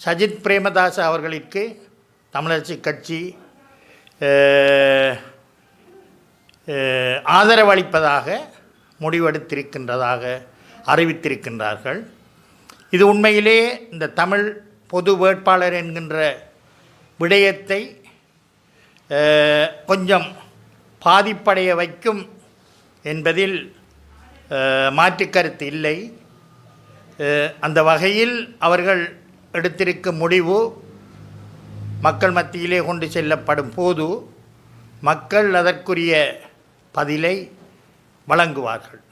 சஜித் பிரேமதாச அவர்களுக்கு தமிழரசு கட்சி ஆதரவளிப்பதாக முடிவெடுத்திருக்கின்றதாக அறிவித்திருக்கின்றார்கள். இது உண்மையிலே இந்த தமிழ் பொது வேட்பாளர் என்கின்ற விடயத்தை கொஞ்சம் பாதிப்படைய வைக்கும் என்பதில் மாற்று கருத்து இல்லை. அந்த வகையில் அவர்கள் எடுத்திருக்கும் முடிவு மக்கள் மத்தியிலே கொண்டு செல்லப்படும் போது மக்கள் அதற்குரிய பதிலை வழங்குவார்கள்.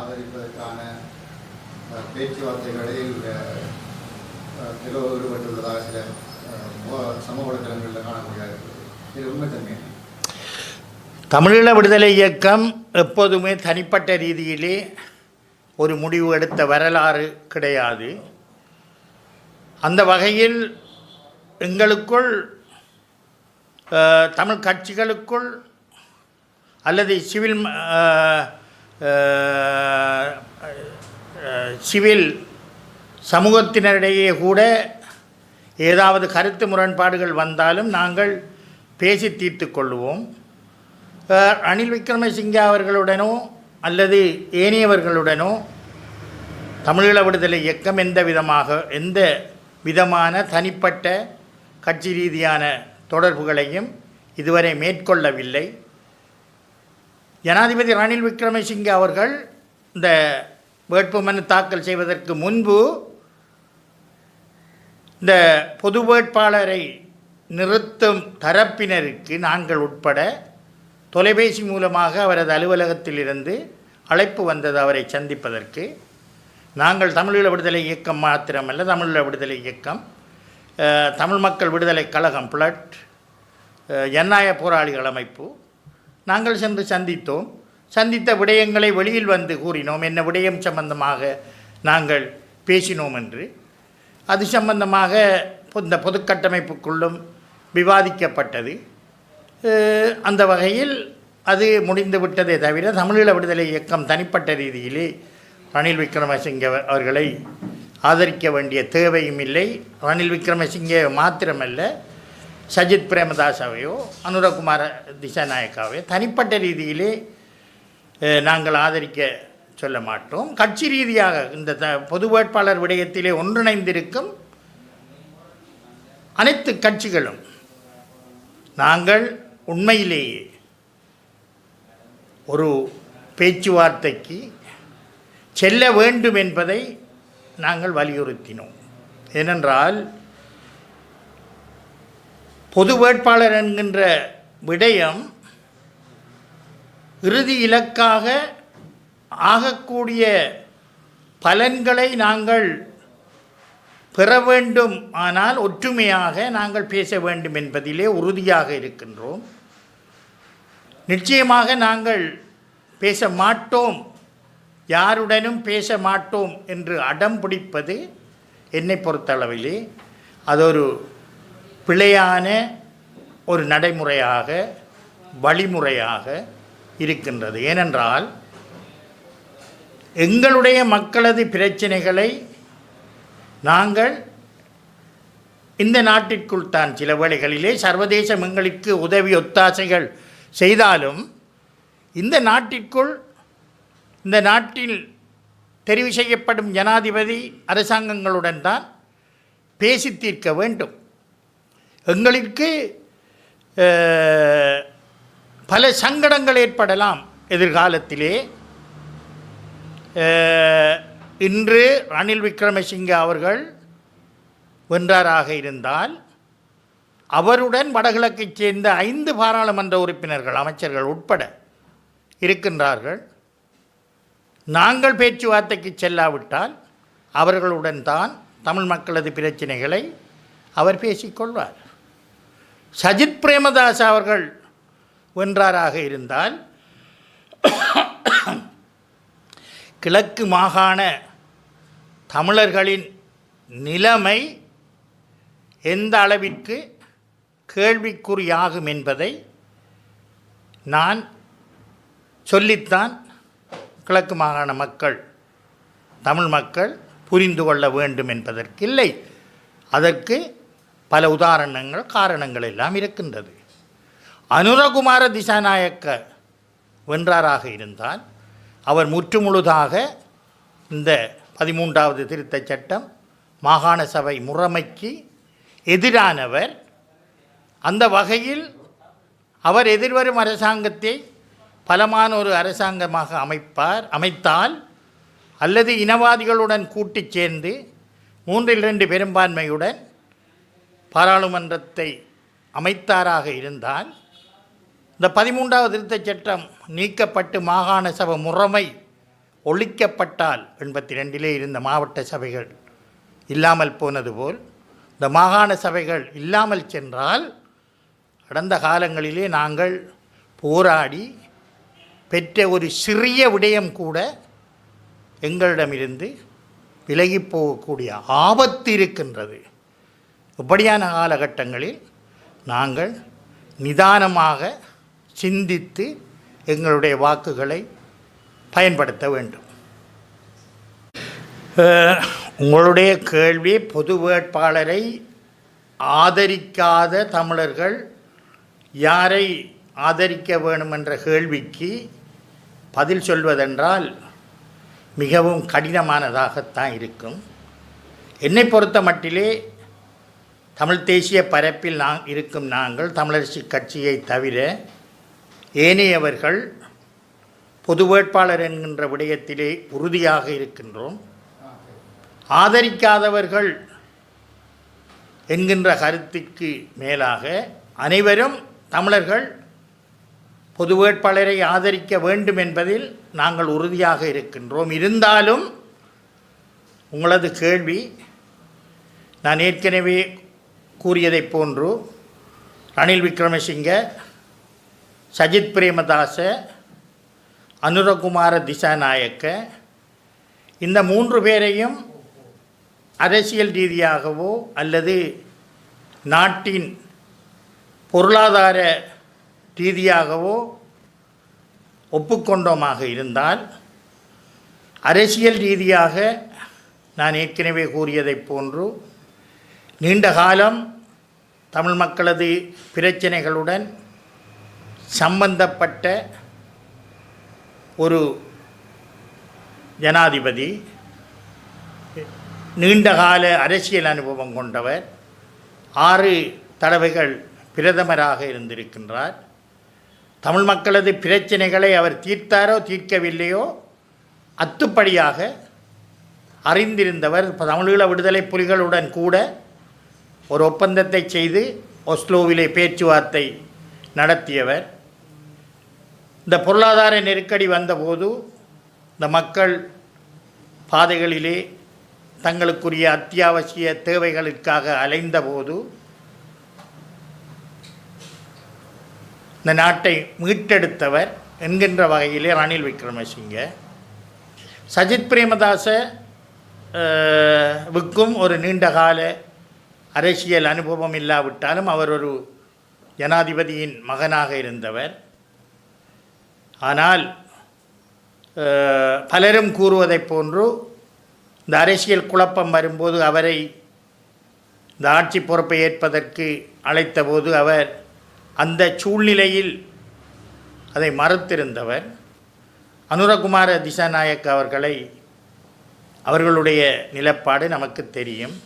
ஆதரிப்பதற்கான பேச்சுவார்த்தைகளில் ஈடுபட்டுள்ளதாக சில சமூக வலைதளங்களில் காணக்கூடியதாக இருக்கிறது. இது உண்மைத்தன்மை. தமிழீழ விடுதலை இயக்கம் எப்போதுமே தனிப்பட்ட ரீதியிலே ஒரு முடிவு எடுத்த வரலாறு கிடையாது. அந்த வகையில் எங்களுக்குள் தமிழ் கட்சிகளுக்குள் அல்லது சிவில் சமூகத்தினரிடையே கூட ஏதாவது கருத்து முரண்பாடுகள் வந்தாலும் நாங்கள் பேசி தீர்த்து கொள்வோம். ரணில் விக்ரமசிங்கே அவர்களுடனோ அல்லது ஏனையவர்களுடனோ தமிழீழ விடுதலை இயக்கம் எந்த விதமான தனிப்பட்ட கட்சி ரீதியான தொடர்புகளையும் இதுவரை மேற்கொள்ளவில்லை. ஜனாதிபதி ரணில் விக்ரமசிங்கே அவர்கள் இந்த வேட்புமனு தாக்கல் செய்வதற்கு முன்பு இந்த பொது வேட்பாளரை நிறுத்தும் தரப்பினருக்கு நாங்கள் உட்பட தொலைபேசி மூலமாக அவரது அலுவலகத்திலிருந்து அழைப்பு வந்தது அவரை சந்திப்பதற்கு. நாங்கள் தமிழீழ விடுதலை இயக்கம் மாத்திரமல்ல, தமிழீழ விடுதலை இயக்கம், தமிழ் மக்கள் விடுதலை கழகம், பிளட், ஜனநாயக போராளிகள் அமைப்பு, நாங்கள் சென்று சந்தித்த விடயங்களை வெளியில் வந்து கூறினோம். என்ன விடயம் சம்பந்தமாக நாங்கள் பேசினோம் என்று அது சம்பந்தமாக இந்த பொதுக்கட்டமைப்புக்குள்ளும் விவாதிக்கப்பட்டது. அந்த வகையில் அது முடிந்து விட்டதே தவிர தமிழீழ விடுதலை இயக்கம் தனிப்பட்ட ரீதியிலே ரணில் விக்ரமசிங்கே அவர்களை ஆதரிக்க வேண்டிய தேவையும் இல்லை. ரணில் விக்ரமசிங்கே மாத்திரமல்ல, சஜித் பிரேமதாசவையோ அனுரகுமார திசாநாயக்காவையோ தனிப்பட்ட ரீதியிலே நாங்கள் ஆதரிக்க சொல்ல மாட்டோம். கட்சி ரீதியாக இந்த பொது வேட்பாளர் விடயத்திலே ஒன்றிணைந்திருக்கும் அனைத்து கட்சிகளும் நாங்கள் உண்மையிலேயே ஒரு பேச்சுவார்த்தைக்கு செல்ல வேண்டும் என்பதை நாங்கள் வலியுறுத்தினோம். ஏனென்றால் பொது வேட்பாளர் என்கின்ற விடயம் இறுதி இலக்காக ஆகக்கூடிய பலன்களை நாங்கள் பெற வேண்டும். ஆனால் ஒற்றுமையாக நாங்கள் பேச வேண்டும் என்பதிலே உறுதியாக இருக்கின்றோம். நிச்சயமாக நாங்கள் பேச மாட்டோம், யாருடனும் பேச மாட்டோம் என்று அடம் பிடிப்பது என்னை பொறுத்தளவிலே அது ஒரு பிழையான ஒரு நடைமுறையாக வழிமுறையாக இருக்கின்றது. ஏனென்றால் எங்களுடைய மக்களது பிரச்சனைகளை நாங்கள் இந்த நாட்டிற்குள் தான் சில வேளைகளிலே சர்வதேசம் எங்களுக்கு உதவி ஒத்தாசைகள் செய்தாலும் இந்த நாட்டிற்குள் இந்த நாட்டில் தெரிவு செய்யப்படும் ஜனாதிபதி அரசாங்கங்களுடன் தான் பேசி தீர்க்க வேண்டும். எங்களுக்கு பல சங்கடங்கள் ஏற்படலாம் எதிர்காலத்திலே. இன்று ரணில் விக்ரமசிங்கே அவர்கள் வென்றாராக இருந்தால் அவருடன் வடகிழக்கைச் சேர்ந்த 5 பாராளுமன்ற உறுப்பினர்கள் அமைச்சர்கள் உட்பட இருக்கின்றார்கள். நாங்கள் பேச்சுவார்த்தைக்கு செல்லாவிட்டால் அவர்களுடன் தான் தமிழ் மக்களது பிரச்சனைகளை அவர் பேசிக்கொள்வார். சஜித் பிரேமதாஸ் அவர்கள் வென்றாராக இருந்தால் கிழக்கு மாகாண தமிழர்களின் நிலைமை எந்த அளவிற்கு கேள்விக்குறியாகும் என்பதை நான் சொல்லித்தான் கிழக்கு மாகாண மக்கள் தமிழ் மக்கள் புரிந்து கொள்ள வேண்டும் என்பதற்கு இல்லை. அதற்கு பல உதாரணங்கள் காரணங்கள் எல்லாம் இருக்கின்றது. அனுரகுமார திசாநாயக்க வென்றாராக இருந்தால் அவர் முற்றுமுழுதாக இந்த 13வது திருத்தச் சட்டம் மாகாண சபை முறைமைக்கு எதிரானவர். அந்த வகையில் அவர் எதிர்வரும் அரசாங்கத்தை பலமான ஒரு அரசாங்கமாக அமைத்தால் அல்லது இனவாதிகளுடன் கூட்டிச் சேர்ந்து 3/2 பெரும்பான்மையுடன் பாராளுமன்றத்தை அமைத்தாராக இருந்தால் இந்த 13வது திருத்தச் சட்டம் நீக்கப்பட்டு மாகாண சபை முறைமை ஒழிக்கப்பட்டால் 82 இருந்த மாவட்ட சபைகள் இல்லாமல் போனது போல் இந்த மாகாண சபைகள் இல்லாமல் சென்றால் கடந்த காலங்களிலே நாங்கள் போராடி பெற்ற ஒரு சிறிய விடயம் கூட எங்களிடமிருந்து விலகி போகக்கூடிய ஆபத்து இருக்கின்றது. இப்படியான காலகட்டங்களில் நாங்கள் நிதானமாக சிந்தித்து எங்களுடைய வாக்குகளை பயன்படுத்த வேண்டும். உங்களுடைய கேள்வி பொது வேட்பாளரை ஆதரிக்காத தமிழர்கள் யாரை ஆதரிக்க வேண்டும் என்ற கேள்விக்கு பதில் சொல்வதென்றால் மிகவும் கடினமானதாகத்தான் இருக்கும். என்னை பொறுத்த மட்டிலே தமிழ் தேசிய பரப்பில் இருக்கும் நாங்கள் தமிழரசு கட்சியை தவிர ஏனையவர்கள் பொது வேட்பாளர் என்கின்ற விடயத்திலே உறுதியாக இருக்கின்றோம். ஆதரிக்காதவர்கள் என்கின்ற கருத்துக்கு மேலாக அனைவரும் தமிழர்கள் பொது வேட்பாளரை ஆதரிக்க வேண்டும் என்பதில் நாங்கள் உறுதியாக இருக்கின்றோம். இருந்தாலும் உங்களது கேள்வி நான் ஏற்கனவே கூறியதைப் போன்று ரணில் விக்ரமசிங்கே, சஜித் பிரேமதாச, அனுரகுமார திசாநாயக்க இந்த 3 பேரையும் அரசியல் ரீதியாகவோ அல்லது நாட்டின் பொருளாதார ரீதியாகவோ ஒப்புக்கொண்டோமாக இருந்தால் அரசியல் ரீதியாக நான் ஏற்கனவே கூறியதைப் போன்று நீண்ட காலம் தமிழ் மக்களது பிரச்சனைகளுடன் சம்பந்தப்பட்ட ஒரு ஜனாதிபதி, நீண்டகால அரசியல் அனுபவம் கொண்டவர், 6 தடவைகள் பிரதமராக இருந்திருக்கின்றார். தமிழ் மக்களது பிரச்சனைகளை அவர் தீர்த்தாரோ தீர்க்கவில்லையோ அத்துப்படியாக அறிந்திருந்தவர். தமிழீழ விடுதலை புலிகளுடன் கூட ஒரு ஒப்பந்தத்தை செய்து ஒஸ்லோவிலே பேச்சுவார்த்தை நடத்தியவர். இந்த பொருளாதார நெருக்கடி வந்தபோது இந்த மக்கள் பாதைகளிலே தங்களுக்குரிய அத்தியாவசிய தேவைகளுக்காக அலைந்தபோது இந்த நாட்டை மீட்டெடுத்தவர் என்கின்ற வகையிலே ரணில் விக்ரமசிங்க. சஜித் பிரேமதாச வுக்கும் ஒரு நீண்டகால அரசியல் அனுபவம் இல்லாவிட்டாலும் அவர் ஒரு ஜனாதிபதியின் மகனாக இருந்தவர். ஆனால் பலரும் கூறுவதைப் போன்று இந்த அரசியல் குழப்பம் வரும்போது அவரை இந்த ஆட்சி பொறுப்பை ஏற்பதற்கு அழைத்தபோது அவர் அந்த சூழ்நிலையில் அதை மறுத்திருந்தவர். அனுரகுமார திசாநாயக் அவர்களுடைய நிலப்பாடு நமக்கு தெரியும்.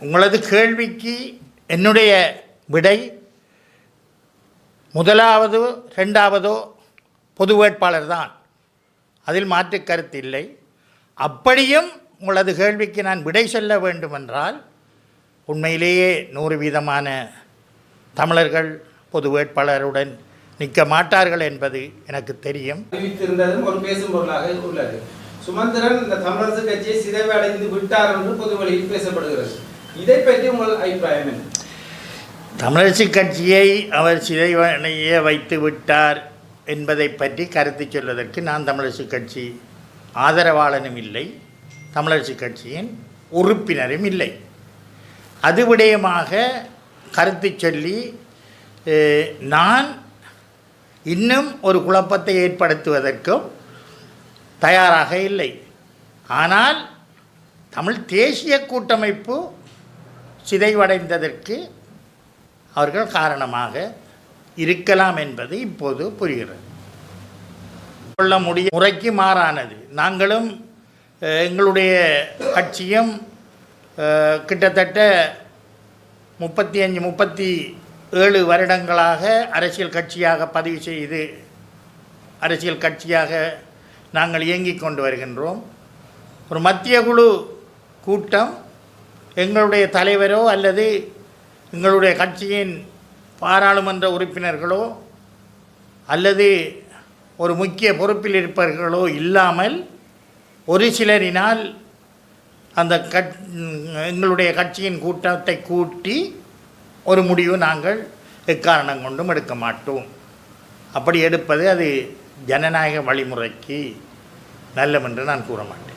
உங்களது கேள்விக்கு என்னுடைய விடை முதலாவதோ 2வதோ பொது வேட்பாளர் தான், அதில் மாற்று கருத்து இல்லை. அப்படியும் உங்களது கேள்விக்கு நான் விடை சொல்ல வேண்டுமென்றால் உண்மையிலேயே 100% தமிழர்கள் பொது வேட்பாளருடன் நிற்க மாட்டார்கள் என்பது எனக்கு தெரியும். அறிவித்திருந்ததும் ஒரு பேசும் பொருளாக உள்ளது. சுமந்திரன் இந்த தமிழரசு கட்சியை சிதைவு அடைந்து விட்டார் என்று பொது வழியில் பேசப்படுகிறது. இதை பற்றி உங்கள் அபிப்பிராயம் என்ன? தமிழரசு கட்சியை அவர் சிதைவடைய வைத்து விட்டார் என்பதை பற்றி கருத்து சொல்வதற்கு நான் தமிழரசு கட்சி ஆதரவாளனும் இல்லை, தமிழரசு கட்சியின் உறுப்பினரும் இல்லை. அது விடயமாக கருத்து சொல்லி நான் இன்னும் ஒரு குழப்பத்தை ஏற்படுத்துவதற்கும் தயாராக இல்லை. ஆனால் தமிழ் தேசிய கூட்டமைப்பு சிதைவடைந்ததற்கு அவர்கள் காரணமாக இருக்கலாம் என்பது இப்போது புரிகிறது. கொள்ள முடிய முறைக்கு மாறானது. நாங்களும் எங்களுடைய கட்சியும் கிட்டத்தட்ட 37 வருடங்களாக அரசியல் கட்சியாக பதிவு செய்து அரசியல் கட்சியாக நாங்கள் இயங்கிக் கொண்டு வருகின்றோம். ஒரு மத்திய குழு கூட்டம் எங்களுடைய தலைவரோ அல்லது எங்களுடைய கட்சியின் பாராளுமன்ற உறுப்பினர்களோ அல்லது ஒரு முக்கிய பொறுப்பில் இருப்பவர்களோ இல்லாமல் ஒரு சிலரினால் அந்த எங்களுடைய கட்சியின் கூட்டத்தை கூட்டி ஒரு முடிவு நாங்கள் எக்காரணம் கொண்டும் எடுக்க மாட்டோம். அப்படி எடுப்பது அது ஜனநாயக வழிமுறைக்கு நல்லம் என்று நான் கூற மாட்டேன்.